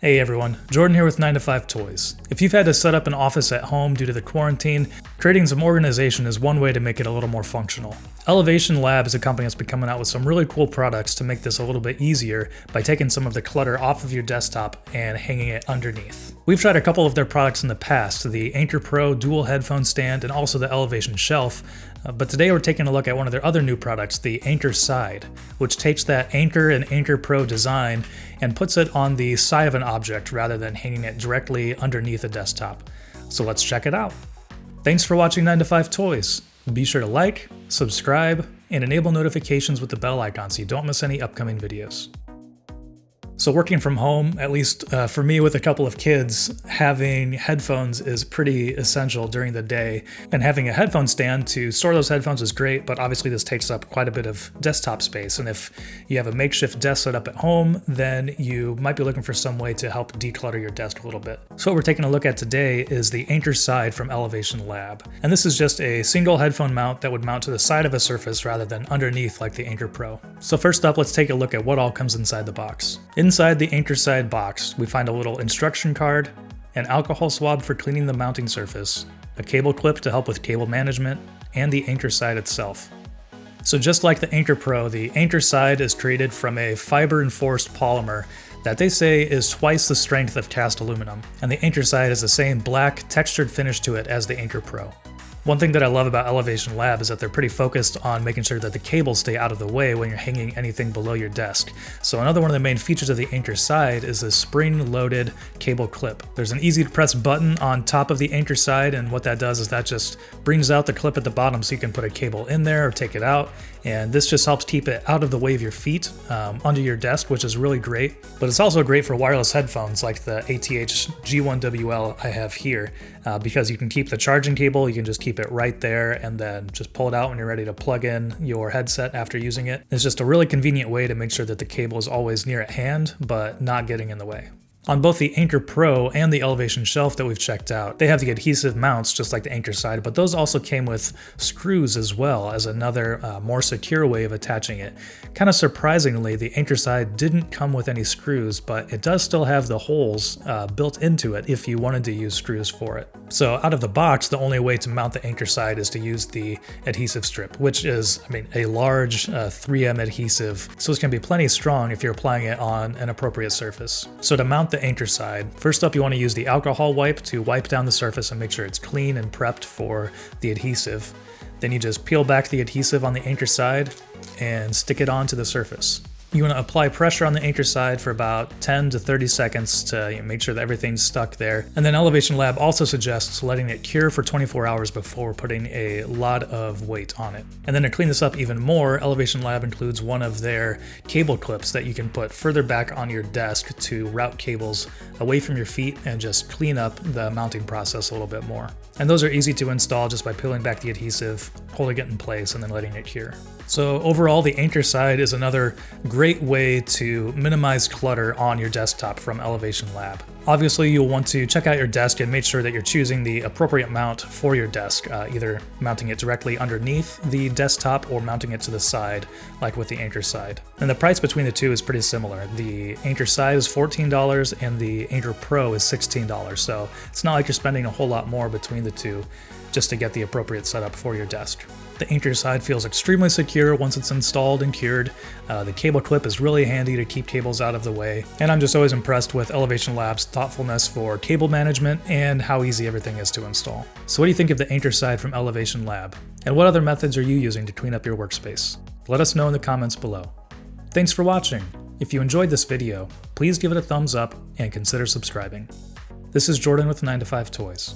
Hey everyone, Jordan here with 9 to 5 Toys. If you've had to set up an office at home due to the quarantine, creating some organization is one way to make it a little more functional. Elevation Lab is a company that's been coming out with some really cool products to make this a little bit easier by taking some of the clutter off of your desktop and hanging it underneath. We've tried a couple of their products in the past, the Anchor Pro dual headphone stand and also the Elevation Shelf, but today we're taking a look at one of their other new products, the AnchorSide, which takes that Anchor and Anchor Pro design and puts it on the side of an object rather than hanging it directly underneath a desktop. So let's check it out. Thanks for watching 9 to 5 Toys. Be sure to like, subscribe, and enable notifications with the bell icon so you don't miss any upcoming videos. So working from home, at least for me with a couple of kids, having headphones is pretty essential during the day. And having a headphone stand to store those headphones is great, but obviously this takes up quite a bit of desktop space. And if you have a makeshift desk set up at home, then you might be looking for some way to help declutter your desk a little bit. So what we're taking a look at today is the AnchorSide from Elevation Lab. And this is just a single headphone mount that would mount to the side of a surface rather than underneath like the Anchor Pro. So first up, let's take a look at what all comes inside the box. Inside the AnchorSide box, we find a little instruction card, an alcohol swab for cleaning the mounting surface, a cable clip to help with cable management, and the AnchorSide itself. So just like the Anchor Pro, the AnchorSide is created from a fiber-enforced polymer that they say is twice the strength of cast aluminum, and the AnchorSide has the same black, textured finish to it as the Anchor Pro. One thing that I love about Elevation Lab is that they're pretty focused on making sure that the cables stay out of the way when you're hanging anything below your desk. So another one of the main features of the AnchorSide is this spring-loaded cable clip. There's an easy-to-press button on top of the AnchorSide, and what that does is that just brings out the clip at the bottom so you can put a cable in there or take it out. And this just helps keep it out of the way of your feet under your desk, which is really great. But it's also great for wireless headphones like the ATH G1WL I have here, because you can keep the charging cable, you can just keep it right there and then just pull it out when you're ready to plug in your headset after using it. It's just a really convenient way to make sure that the cable is always near at hand, but not getting in the way. On both the Anchor Pro and the Elevation Shelf that we've checked out, they have the adhesive mounts just like the AnchorSide, but those also came with screws as well as another more secure way of attaching it. Kind of surprisingly, the AnchorSide didn't come with any screws, but it does still have the holes built into it if you wanted to use screws for it. So out of the box, the only way to mount the AnchorSide is to use the adhesive strip, which is, a large 3M adhesive, so it's going to be plenty strong if you're applying it on an appropriate surface. So to mount the AnchorSide, first up you want to use the alcohol wipe to wipe down the surface and make sure it's clean and prepped for the adhesive. Then you just peel back the adhesive on the AnchorSide and stick it onto the surface. You want to apply pressure on the AnchorSide for about 10 to 30 seconds to make sure that everything's stuck there. And then Elevation Lab also suggests letting it cure for 24 hours before putting a lot of weight on it. And then to clean this up even more, Elevation Lab includes one of their cable clips that you can put further back on your desk to route cables away from your feet and just clean up the mounting process a little bit more. And those are easy to install just by peeling back the adhesive, holding it in place, and then letting it cure. So overall, the AnchorSide is another great way to minimize clutter on your desktop from Elevation Lab. Obviously, you'll want to check out your desk and make sure that you're choosing the appropriate mount for your desk, either mounting it directly underneath the desktop or mounting it to the side, like with the AnchorSide. And the price between the two is pretty similar. The AnchorSide is $14 and the Anchor Pro is $16, so it's not like you're spending a whole lot more between the two just to get the appropriate setup for your desk. The AnchorSide feels extremely secure once it's installed and cured. The cable clip is really handy to keep cables out of the way. And I'm just always impressed with Elevation Lab's thoughtfulness for cable management and how easy everything is to install. So what do you think of the AnchorSide from Elevation Lab? And what other methods are you using to clean up your workspace? Let us know in the comments below. Thanks for watching. If you enjoyed this video, please give it a thumbs up and consider subscribing. This is Jordan with 9 to 5 Toys.